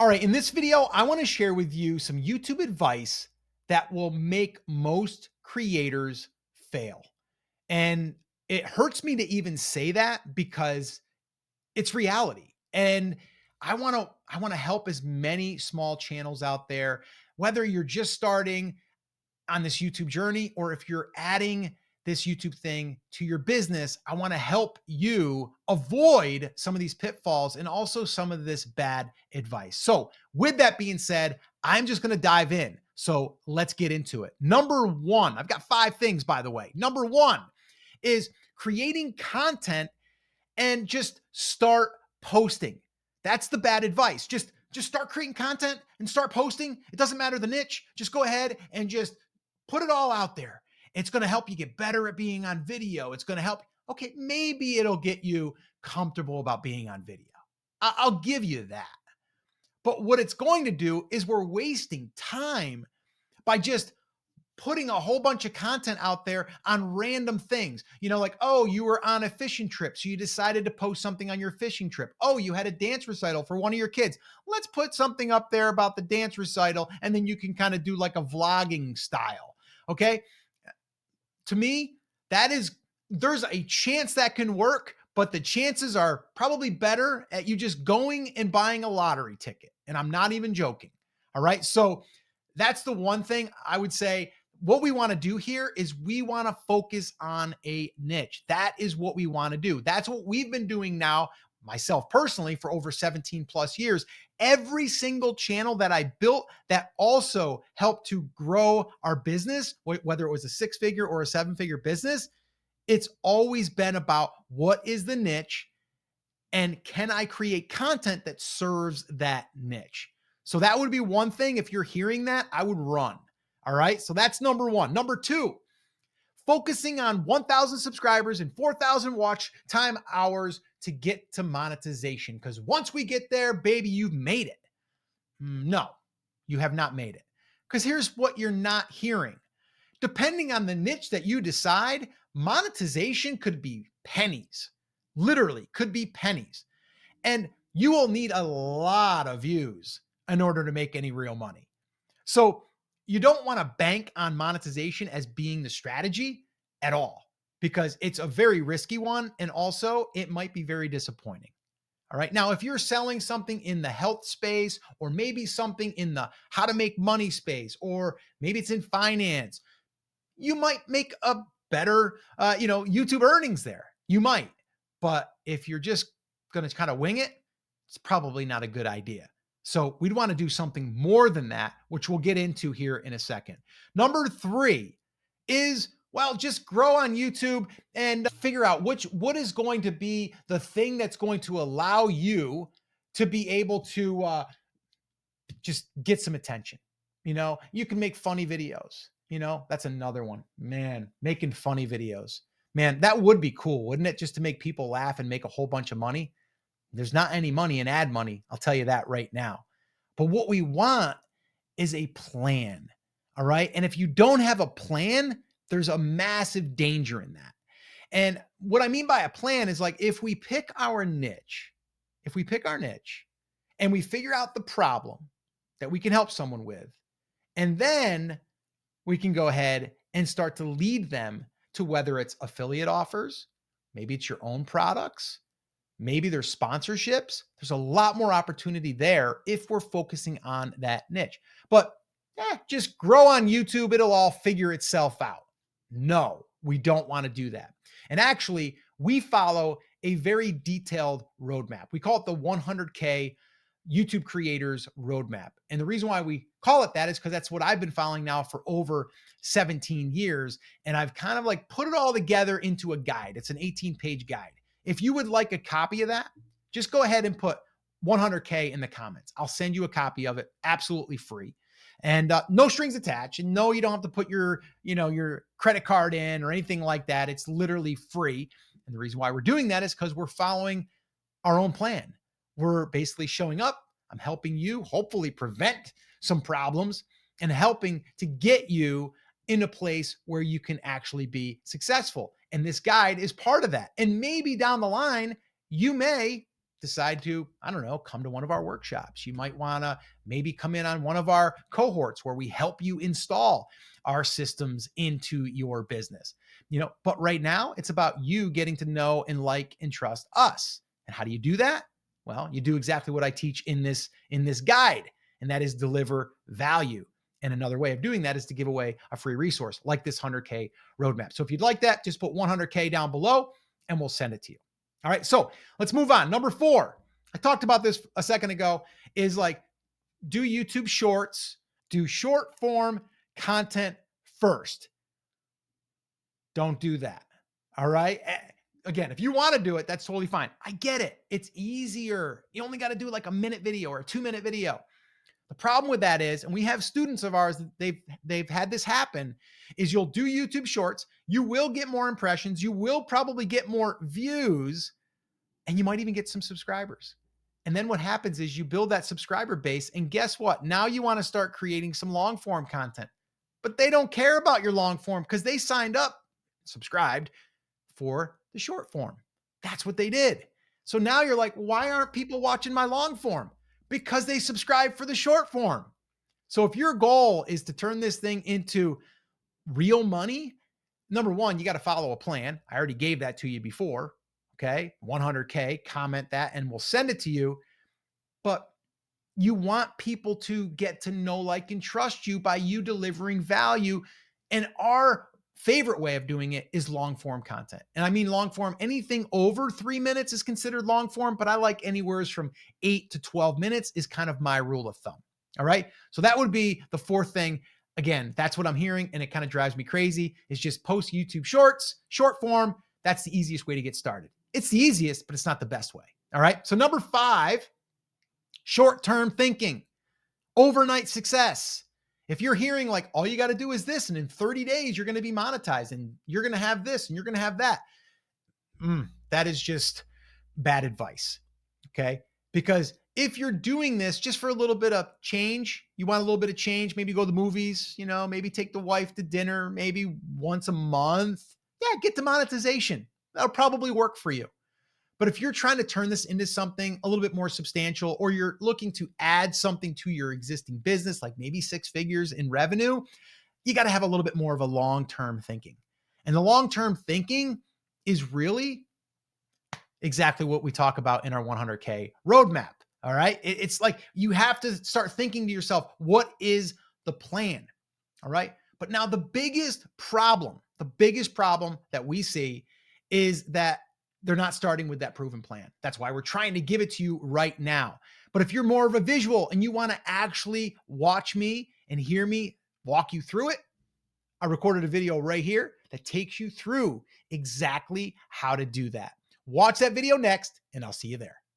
All right, in this video, I want to share with you some YouTube advice that will make most creators fail. And it hurts me to even say that because it's reality. And I want to help as many small channels out there, whether you're just starting on this YouTube journey, or if you're adding this YouTube thing to your business, I want to help you avoid some of these pitfalls and also some of this bad advice. So, with that being said, I'm just going to dive in. So, let's get into it. Number one, I've got 5 things, by the way. Number one is creating content and just start posting. That's the bad advice. Just start creating content and start posting. It doesn't matter the niche. Just go ahead and just put it all out there. It's going to help you get better at being on video. It's going to help. Okay, maybe it'll get you comfortable about being on video. I'll give you that. But what it's going to do is we're wasting time by just putting a whole bunch of content out there on random things. Like, oh, you were on a fishing trip, so you decided to post something on your fishing trip. Oh, you had a dance recital for one of your kids. Let's put something up there about the dance recital, and then you can kind of do like a vlogging style. Okay. To me, there's a chance that can work, but the chances are probably better at you just going and buying a lottery ticket. And I'm not even joking. All right. So that's the one thing I would say. What we want to do here is we want to focus on a niche. That is what we want to do. That's what we've been doing now, myself personally, for over 17 plus years. Every single channel that I built that also helped to grow our business, whether it was a 6-figure or a 7-figure business, it's always been about what is the niche and can I create content that serves that niche? So that would be one thing. If you're hearing that, I would run. All right. So that's number one. Number two, focusing on 1,000 subscribers and 4,000 watch time hours to get to monetization. Because once we get there, baby, you've made it. No, you have not made it. Because here's what you're not hearing. Depending on the niche that you decide, monetization could be pennies, literally, could be pennies. And you will need a lot of views in order to make any real money. So you don't want to bank on monetization as being the strategy at all, because it's a very risky one. And also it might be very disappointing. All right. Now, if you're selling something in the health space, or maybe something in the how to make money space, or maybe it's in finance, you might make a better, YouTube earnings there. You might. But if you're just going to kind of wing it, it's probably not a good idea. So we'd want to do something more than that, which we'll get into here in a second. Number 3 is, well, just grow on YouTube and figure out what is going to be the thing that's going to allow you to be able to just get some attention. You can make funny videos. That's another one. Man, making funny videos. Man, that would be cool, wouldn't it? Just to make people laugh and make a whole bunch of money. There's not any money in ad money. I'll tell you that right now. But what we want is a plan. All right. And if you don't have a plan, there's a massive danger in that. And what I mean by a plan is, like, if we pick our niche, and we figure out the problem that we can help someone with, and then we can go ahead and start to lead them to, whether it's affiliate offers, maybe it's your own products, maybe there's sponsorships. There's a lot more opportunity there if we're focusing on that niche. But just grow on YouTube. It'll all figure itself out. No, we don't want to do that. And actually, we follow a very detailed roadmap. We call it the 100K YouTube creators roadmap. And the reason why we call it that is because that's what I've been following now for over 17 years. And I've kind of like put it all together into a guide. It's an 18-page guide. If you would like a copy of that, just go ahead and put 100K in the comments. I'll send you a copy of it absolutely free, and no strings attached. And no, you don't have to put your credit card in or anything like that. It's literally free. And the reason why we're doing that is because we're following our own plan. We're basically showing up. I'm helping you hopefully prevent some problems and helping to get you in a place where you can actually be successful. And this guide is part of that. And maybe down the line, you may decide to, I don't know, come to one of our workshops. You might want to maybe come in on one of our cohorts where we help you install our systems into your business. But right now it's about you getting to know and like and trust us. And how do you do that? Well, you do exactly what I teach in this guide, and that is deliver value. And another way of doing that is to give away a free resource like this 100K roadmap. So if you'd like that, just put 100K down below and we'll send it to you. All right. So let's move on. Number 4, I talked about this a second ago, is like, do YouTube shorts, do short form content first. Don't do that. All right. Again, if you want to do it, that's totally fine. I get it. It's easier. You only got to do like a minute video or a 2-minute video. The problem with that is, and we have students of ours that they've had this happen, is you'll do YouTube shorts, you will get more impressions, you will probably get more views, and you might even get some subscribers. And then what happens is you build that subscriber base, and guess what? Now you want to start creating some long form content, but they don't care about your long form because they signed up, subscribed for the short form. That's what they did. So now you're like, why aren't people watching my long form? Because they subscribe for the short form. So if your goal is to turn this thing into real money, number one, you got to follow a plan. I already gave that to you before. Okay. 100K, comment that and we'll send it to you. But you want people to get to know, like, and trust you by you delivering value. And our favorite way of doing it is long form content. And I mean long form, anything over 3 minutes is considered long form, but I like anywhere from 8 to 12 minutes is kind of my rule of thumb. All right. So that would be the 4th thing. Again, that's what I'm hearing. And it kind of drives me crazy, is just post YouTube shorts, short form. That's the easiest way to get started. It's the easiest, but it's not the best way. All right. So number 5, short-term thinking, overnight success. If you're hearing like, all you got to do is this, and in 30 days, you're going to be monetized and you're going to have this and you're going to have that. That is just bad advice. Okay. Because if you're doing this just for a little bit of change, you want a little bit of change, maybe go to the movies, maybe take the wife to dinner, maybe once a month. Yeah, get to monetization. That'll probably work for you. But if you're trying to turn this into something a little bit more substantial, or you're looking to add something to your existing business, like maybe 6 figures in revenue, you got to have a little bit more of a long-term thinking. And the long-term thinking is really exactly what we talk about in our 100K roadmap. All right. It's like you have to start thinking to yourself, what is the plan? All right. But now the biggest problem that we see is that they're not starting with that proven plan. That's why we're trying to give it to you right now. But if you're more of a visual and you want to actually watch me and hear me walk you through it, I recorded a video right here that takes you through exactly how to do that. Watch that video next, and I'll see you there.